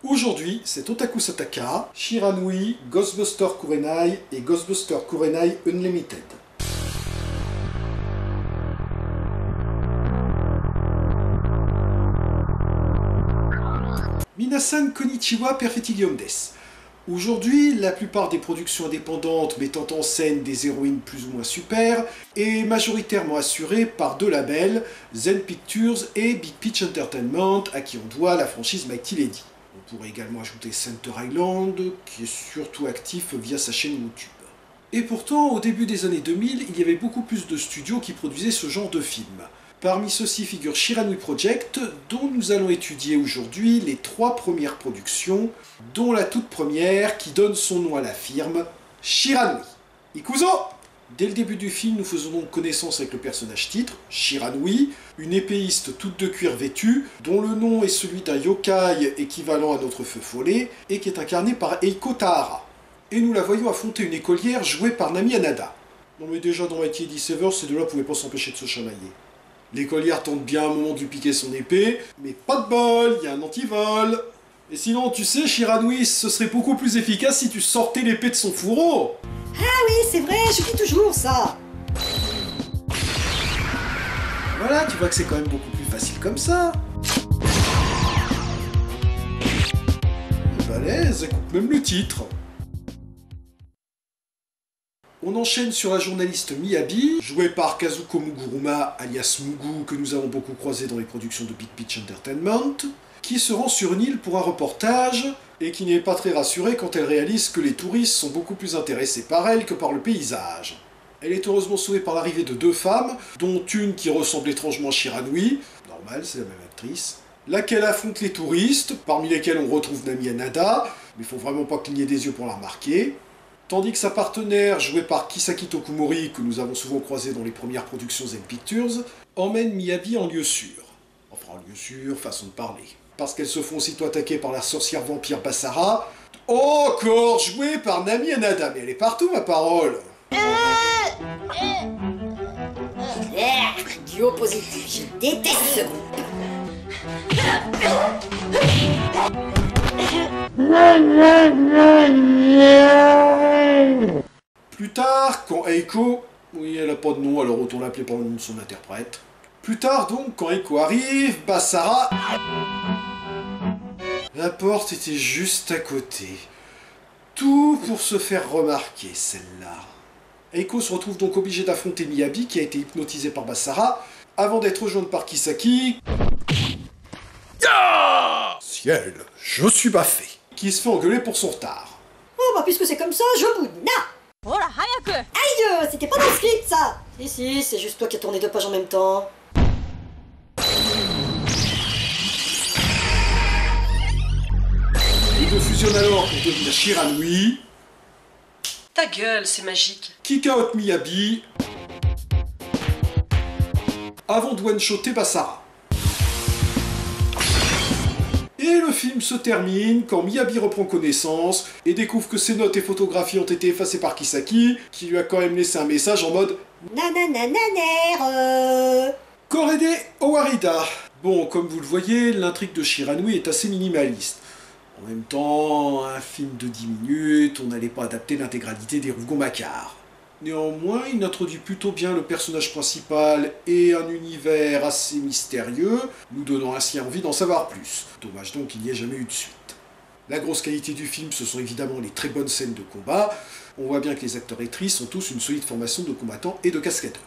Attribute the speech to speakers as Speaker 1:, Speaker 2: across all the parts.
Speaker 1: Aujourd'hui, c'est Otaku Sataka, Shiranui, Ghostbuster Kurenai et Ghostbuster Kurenai Unlimited. Minasan konnichiwa perfectigium des. Aujourd'hui, la plupart des productions indépendantes mettant en scène des héroïnes plus ou moins super est majoritairement assurée par deux labels, Zen Pictures et Big Peach Entertainment, à qui on doit la franchise Mighty Lady. On pourrait également ajouter Center Island, qui est surtout actif via sa chaîne YouTube. Et pourtant, au début des années 2000, il y avait beaucoup plus de studios qui produisaient ce genre de films. Parmi ceux-ci figure Shiranui Project, dont nous allons étudier aujourd'hui les 3 premières productions, dont la toute première qui donne son nom à la firme, Shiranui. Ikuzo! Dès le début du film, nous faisons donc connaissance avec le personnage titre, Shiranui, une épéiste toute de cuir vêtue, dont le nom est celui d'un yokai équivalent à notre feu follet, et qui est incarné par Eiko Tahara. Et nous la voyons affronter une écolière jouée par Nami Hanada. Non mais déjà dans Mighty Lady Saver, ces deux-là pouvaient pas s'empêcher de se chamailler. L'écolière tente bien un moment de lui piquer son épée, mais pas de bol, il y a un antivol. Et sinon, tu sais, Shiranui, ce serait beaucoup plus efficace si tu sortais l'épée de son fourreau.
Speaker 2: Ah oui, c'est vrai, je dis toujours ça.
Speaker 1: Voilà, tu vois que c'est quand même beaucoup plus facile comme ça. Balèze, elle coupe même le titre. On enchaîne sur la journaliste Miyabi, jouée par Kazuko Muguruma, alias Mugu, que nous avons beaucoup croisé dans les productions de Big Peach Entertainment, qui se rend sur une île pour un reportage, et qui n'est pas très rassurée quand elle réalise que les touristes sont beaucoup plus intéressés par elle que par le paysage. Elle est heureusement sauvée par l'arrivée de 2 femmes, dont une qui ressemble étrangement à Shiranui, normal, c'est la même actrice, laquelle affronte les touristes, parmi lesquels on retrouve Nami Hanada, mais il faut vraiment pas cligner des yeux pour la remarquer, tandis que sa partenaire, jouée par Kisaki Tokumori, que nous avons souvent croisé dans les premières productions Zen Pictures, emmène Miyabi en lieu sûr. Enfin, en lieu sûr, façon de parler. Parce qu'elles se font aussitôt attaquer par la sorcière vampire Basara, encore jouée par Nami Hanada, mais elle est partout ma parole.
Speaker 2: Duo positif, je déteste ce groupe.
Speaker 1: Plus tard, quand Eiko... Oui, elle a pas de nom, alors autant l'appeler par le nom de son interprète. Plus tard donc, quand Eiko arrive, Basara... La porte était juste à côté. Tout pour se faire remarquer, celle-là. Eiko se retrouve donc obligé d'affronter Miyabi, qui a été hypnotisé par Basara, avant d'être rejointe par Kisaki... Ah ciel, je suis baffé. Qui se fait engueuler pour son retard.
Speaker 2: Oh bah puisque c'est comme ça, je boude, na. Aïe, c'était pas dans le script ça. Si, c'est juste toi qui as tourné 2 pages en même temps.
Speaker 1: Les deux fusionnent alors pour devenir Shiranui,
Speaker 3: Ta gueule, c'est magique.
Speaker 1: Kikaot Miyabi, avant de one-shotter Basara. Et le film se termine quand Miyabi reprend connaissance et découvre que ses notes et photographies ont été effacées par Kisaki, qui lui a quand même laissé un message en mode
Speaker 2: Nananananer.
Speaker 1: Korede Owarida. Bon, comme vous le voyez, l'intrigue de Shiranui est assez minimaliste. En même temps, un film de 10 minutes, on n'allait pas adapter l'intégralité des Rougon-Macquart. Néanmoins, il introduit plutôt bien le personnage principal et un univers assez mystérieux, nous donnant ainsi envie d'en savoir plus. Dommage donc qu'il n'y ait jamais eu de suite. La grosse qualité du film, ce sont évidemment les très bonnes scènes de combat. On voit bien que les acteurs et actrices ont tous une solide formation de combattants et de cascadeurs.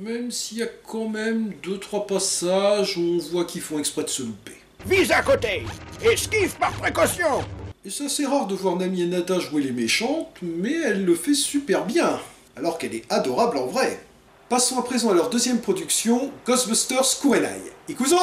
Speaker 1: Même s'il y a quand même 2-3 passages où on voit qu'ils font exprès de se louper.
Speaker 4: Vise à côté, esquive par précaution.
Speaker 1: Et c'est assez rare de voir Nami Hanada jouer les méchantes, mais elle le fait super bien, alors qu'elle est adorable en vrai. Passons à présent à leur deuxième production, Ghostbusters Kurenai. Ikuzo!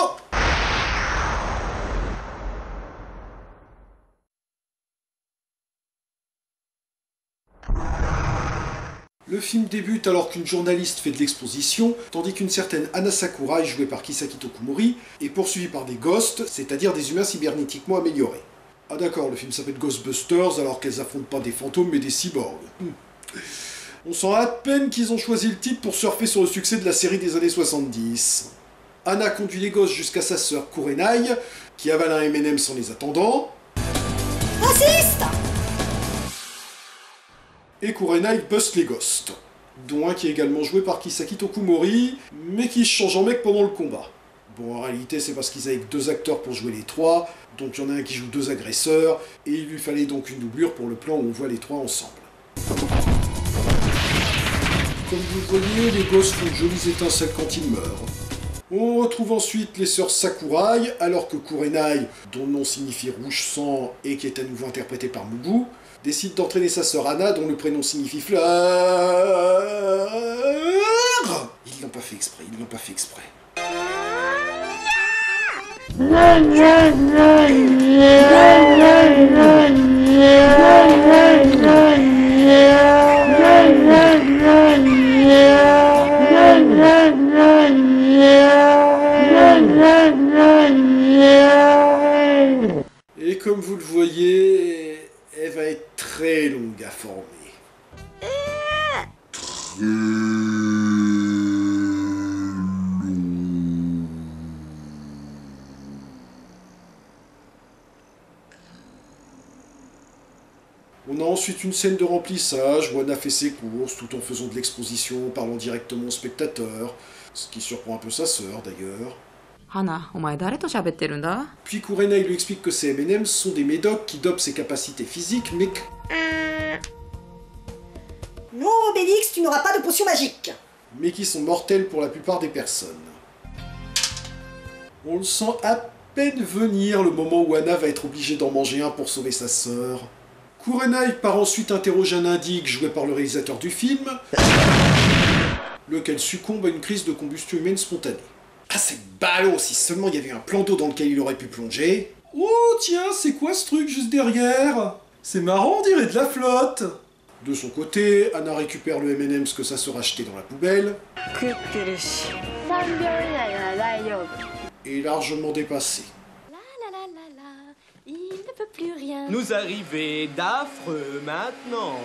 Speaker 1: Le film débute alors qu'une journaliste fait de l'exposition, tandis qu'une certaine Ana Sakurai, jouée par Kisaki Tokumori, est poursuivie par des ghosts, c'est-à-dire des humains cybernétiquement améliorés. Ah d'accord, le film s'appelle Ghostbusters alors qu'elles affrontent pas des fantômes mais des cyborgs. On sent à peine qu'ils ont choisi le titre pour surfer sur le succès de la série des années 70. Anna conduit les gosses jusqu'à sa sœur Kurenai, qui avale un M&M sans les attendant. et Kurenai buste les ghosts, dont un qui est également joué par Kisaki Tokumori, mais qui se change en mec pendant le combat. Bon, en réalité, c'est parce qu'ils avaient que 2 acteurs pour jouer les 3, donc il y en a un qui joue 2 agresseurs, et il lui fallait donc une doublure pour le plan où on voit les 3 ensemble. Comme vous le voyez, les gosses font de jolies étincelles quand ils meurent. On retrouve ensuite les sœurs Sakurai, alors que Kurenai, dont le nom signifie rouge sang et qui est à nouveau interprété par Mugu, décide d'entraîner sa sœur Anna, dont le prénom signifie fleur. Ils l'ont pas fait exprès, ils l'ont pas fait exprès. Et comme vous le voyez, elle va être très longue à former. On a ensuite une scène de remplissage où Anna fait ses courses tout en faisant de l'exposition, parlant directement au spectateur, ce qui surprend un peu sa sœur d'ailleurs.
Speaker 5: Hana, omae dare to shabettelu nda?
Speaker 1: Puis Kurenai lui explique que ces M&M's sont des médocs qui dopent ses capacités physiques, mais que...
Speaker 2: Non, Obélix, tu n'auras pas de potion magique.
Speaker 1: mais qui sont mortels pour la plupart des personnes. On le sent à peine venir le moment où Anna va être obligée d'en manger un pour sauver sa sœur. Kurenai part ensuite interroger un indique joué par le réalisateur du film, lequel succombe à une crise de combustion humaine spontanée. Ah, c'est ballot, si seulement il y avait un plan d'eau dans lequel il aurait pu plonger. Oh tiens, c'est quoi ce truc juste derrière? C'est marrant, on dirait de la flotte. De son côté, Anna récupère le M&M's que sa sœur a acheté dans la poubelle, et est largement dépassée.
Speaker 6: Il ne peut plus rien.
Speaker 7: Nous arrivons d'affreux maintenant.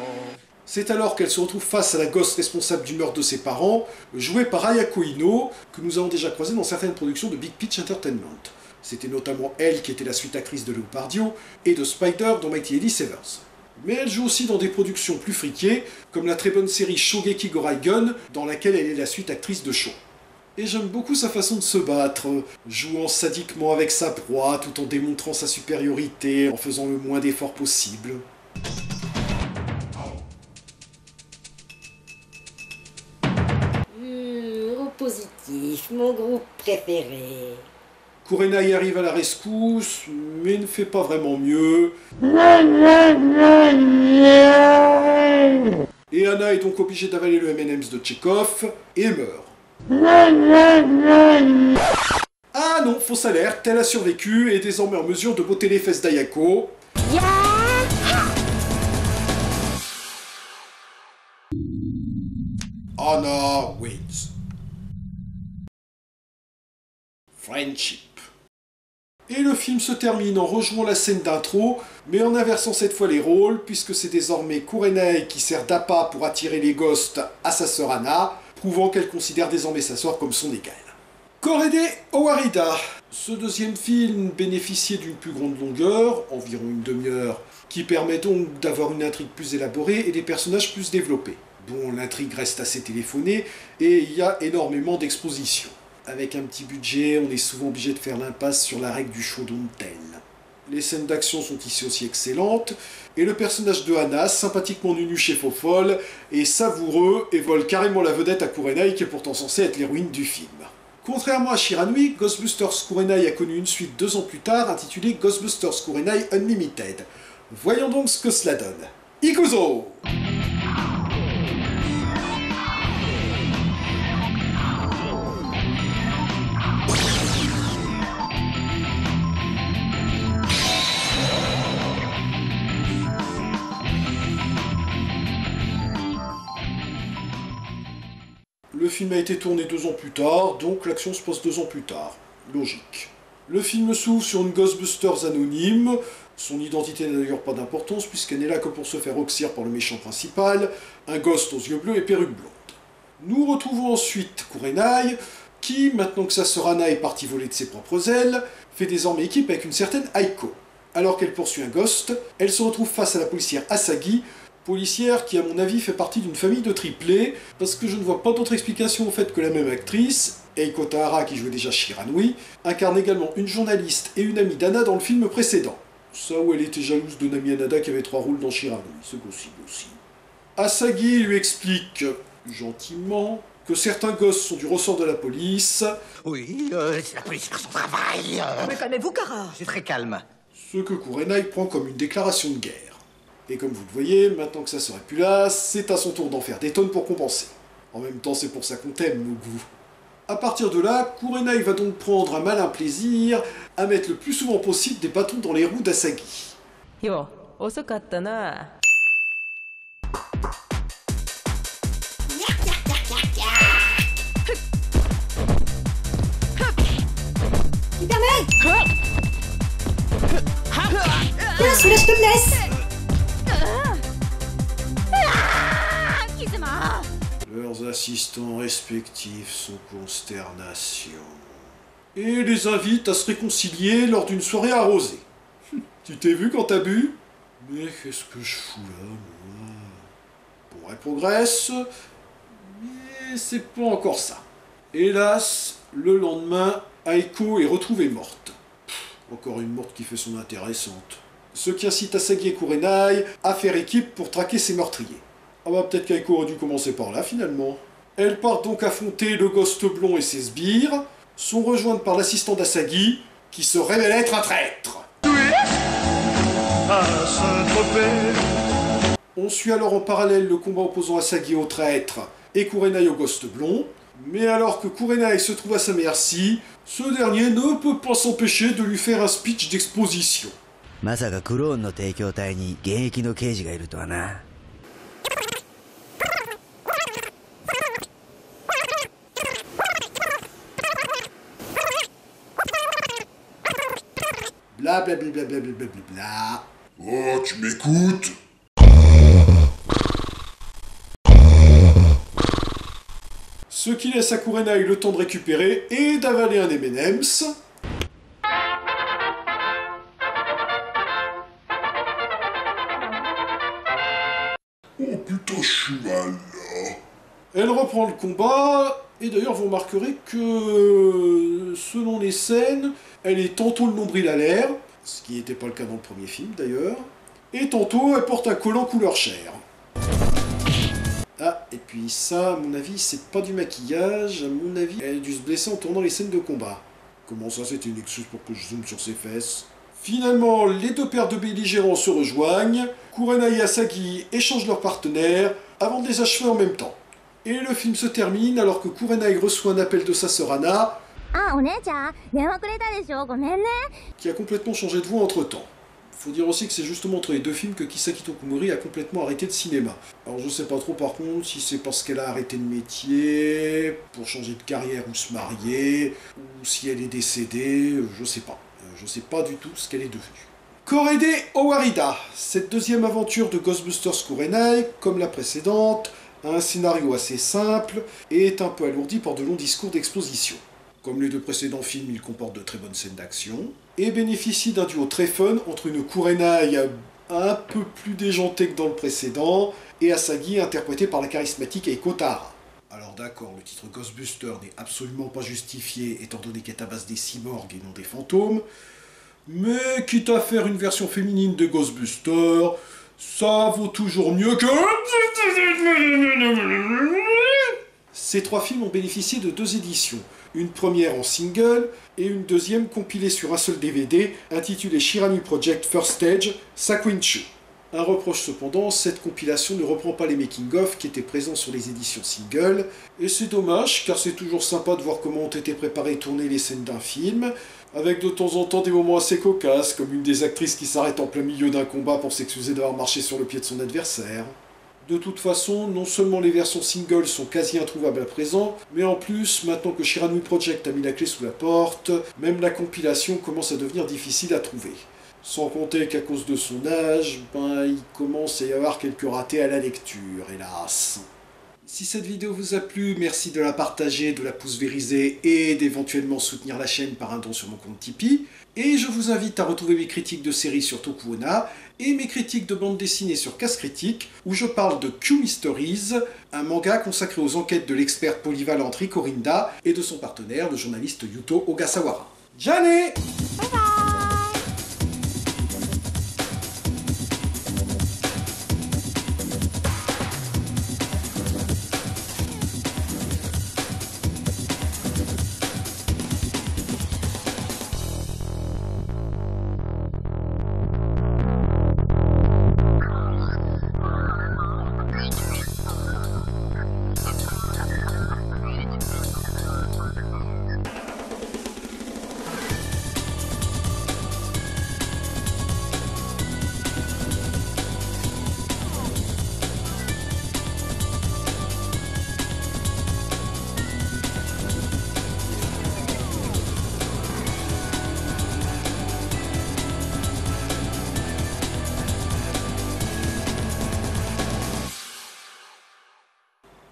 Speaker 1: C'est alors qu'elle se retrouve face à la gosse responsable du meurtre de ses parents, jouée par Ayako Ino, que nous avons déjà croisée dans certaines productions de Big Pitch Entertainment. C'était notamment elle qui était la suite actrice de Leopardio et de Spider dans Mighty Eddie Severs. Mais elle joue aussi dans des productions plus friquées, comme la très bonne série Shogeki Go Raigun, dans laquelle elle est la suite actrice de Sho. Et j'aime beaucoup sa façon de se battre, jouant sadiquement avec sa proie, tout en démontrant sa supériorité, en faisant le moins d'efforts possible.
Speaker 2: Au positif, mon groupe préféré.
Speaker 1: Kurenai arrive à la rescousse, mais ne fait pas vraiment mieux. Et Anna est donc obligée d'avaler le M&M's de Tchekhov, et meurt. Ah non, fausse alerte, elle a survécu et est désormais en mesure de botter les fesses d'Ayako. Anna wins. Friendship. Et le film se termine en rejouant la scène d'intro, mais en inversant cette fois les rôles, puisque c'est désormais Kurenai qui sert d'appât pour attirer les ghosts à sa sœur Anna, prouvant qu'elle considère désormais sa sœur comme son égale. Korede Owarida. Ce deuxième film bénéficiait d'une plus grande longueur, environ une demi-heure, qui permet donc d'avoir une intrigue plus élaborée et des personnages plus développés. Bon, l'intrigue reste assez téléphonée et il y a énormément d'expositions. Avec un petit budget, on est souvent obligé de faire l'impasse sur la règle du show-don't tell. Les scènes d'action sont ici aussi excellentes, et le personnage de Anna, sympathiquement nunuche et faux-folle, est savoureux et vole carrément la vedette à Kurenai, qui est pourtant censée être l'héroïne du film. Contrairement à Shiranui, Ghostbusters Kurenai a connu une suite 2 ans plus tard, intitulée Ghostbusters Kurenai Unlimited. Voyons donc ce que cela donne. Ikuzo! Le film a été tourné 2 ans plus tard, donc l'action se passe 2 ans plus tard. Logique. Le film s'ouvre sur une Ghostbusters anonyme. Son identité n'a d'ailleurs pas d'importance puisqu'elle n'est là que pour se faire oxyre par le méchant principal, un ghost aux yeux bleus et perruque blonde. Nous retrouvons ensuite Kurenai, qui, maintenant que sa sœur Anna est partie voler de ses propres ailes, fait désormais équipe avec une certaine Aiko. Alors qu'elle poursuit un ghost, elle se retrouve face à la policière Asagi, Policière qui, à mon avis, fait partie d'une famille de triplés, parce que je ne vois pas d'autre explication au fait que la même actrice, Eiko Tahara, qui jouait déjà Shiranui, incarne également une journaliste et une amie d'Anna dans le film précédent. Ça où elle était jalouse de Nami Hanada qui avait 3 rôles dans Shiranui, c'est possible aussi. Asagi lui explique, gentiment, que certains gosses sont du ressort de la police.
Speaker 4: Oui, c'est la police faire son travail.
Speaker 2: Mais calmez-vous, Kara.
Speaker 4: C'est très calme.
Speaker 1: Ce que Kurenai prend comme une déclaration de guerre. Et comme vous le voyez, maintenant que ça serait plus là, c'est à son tour d'en faire des tonnes pour compenser. En même temps, c'est pour ça qu'on t'aime, nos goûts. A partir de là, Kurenai va donc prendre un malin plaisir à mettre le plus souvent possible des bâtons dans les roues d'Asagi.
Speaker 5: Yo, 遅かったな。
Speaker 2: Yes, mais je te laisse.
Speaker 1: Leurs assistants respectifs sont consternation. Et les invitent à se réconcilier lors d'une soirée arrosée. Tu t'es vu quand t'as bu? Mais qu'est-ce que je fous là, moi? Bon, elle progresse, mais c'est pas encore ça. Hélas, le lendemain, Aiko est retrouvée morte. Encore une morte qui fait son intéressante. Ce qui incite Asagi et Kurenai à faire équipe pour traquer ces meurtriers. Ah bah peut-être qu'Aiko aurait dû commencer par là finalement. Elles partent donc affronter le Ghost blond et ses sbires, sont rejointes par l'assistant d'Asagi, qui se révèle être un traître. On suit alors en parallèle le combat opposant Asagi au traître et Kurenai au Ghost blond, mais alors que Kurenai se trouve à sa merci, ce dernier ne peut pas s'empêcher de lui faire un speech d'exposition.
Speaker 6: まさかクローンの提供隊に現役の刑事がいるとはな。
Speaker 1: Bla bla bla bla bla bla bla bla.
Speaker 8: Oh, tu m'écoutes?
Speaker 1: Ce qui laisse à Kurenai le temps de récupérer et d'avaler un M&M's.
Speaker 8: Oh putain, je suis mal là.
Speaker 1: Elle reprend le combat, et d'ailleurs vous remarquerez que, selon les scènes, elle est tantôt le nombril à l'air, ce qui n'était pas le cas dans le premier film d'ailleurs, et tantôt elle porte un collant couleur chair. Ah, et puis ça, à mon avis, c'est pas du maquillage, à mon avis, elle a dû se blesser en tournant les scènes de combat. Comment ça, c'était une excuse pour que je zoome sur ses fesses? Finalement, les deux paires de belligérants se rejoignent, Kurenai et Asagi échangent leurs partenaires avant de les achever en même temps. Et le film se termine alors que Kurenai reçoit un appel de sa sœur Anna, qui a complètement changé de voix entre-temps. Faut dire aussi que c'est justement entre les deux films que Kisaki Tokumori a complètement arrêté de cinéma. Alors je sais pas trop par contre si c'est parce qu'elle a arrêté de métier, pour changer de carrière ou se marier, ou si elle est décédée, je sais pas. Je sais pas du tout ce qu'elle est devenue. Korede Owarida, cette deuxième aventure de Ghostbusters Kurenai, comme la précédente, a un scénario assez simple et est un peu alourdi par de longs discours d'exposition. Comme les deux précédents films, il comporte de très bonnes scènes d'action, et bénéficie d'un duo très fun entre une Kurenai un peu plus déjantée que dans le précédent, et Asagi interprété par la charismatique Eiko Tahara. Alors d'accord, le titre Ghostbuster n'est absolument pas justifié étant donné qu'elle est à base des cyborgs et non des fantômes, mais quitte à faire une version féminine de Ghostbuster, ça vaut toujours mieux que... Ces trois films ont bénéficié de 2 éditions, une première en single et une deuxième compilée sur un seul DVD intitulé Shiranui Project First Stage Sakuinchu. Un reproche cependant, cette compilation ne reprend pas les making-of qui étaient présents sur les éditions single, et c'est dommage car c'est toujours sympa de voir comment ont été préparées et tournées les scènes d'un film, avec de temps en temps des moments assez cocasses, comme une des actrices qui s'arrête en plein milieu d'un combat pour s'excuser d'avoir marché sur le pied de son adversaire. De toute façon, non seulement les versions singles sont quasi introuvables à présent, mais en plus, maintenant que Shiranui Project a mis la clé sous la porte, même la compilation commence à devenir difficile à trouver. Sans compter qu'à cause de son âge, il commence à y avoir quelques ratés à la lecture, hélas. Si cette vidéo vous a plu, merci de la partager, de la pouce vériser et d'éventuellement soutenir la chaîne par un don sur mon compte Tipeee. Et je vous invite à retrouver mes critiques de séries sur Tokuona et mes critiques de bande dessinée sur Casse Critique, où je parle de Q-Mysteries, un manga consacré aux enquêtes de l'experte polyvalente Riko Rinda et de son partenaire, le journaliste Yuto Ogasawara. Jane!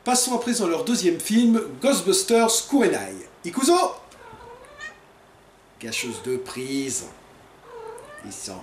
Speaker 1: Passons à présent à leur deuxième film, Ghostbusters Kurenai. Ikuzo! Gâcheuse de prise. Ils sont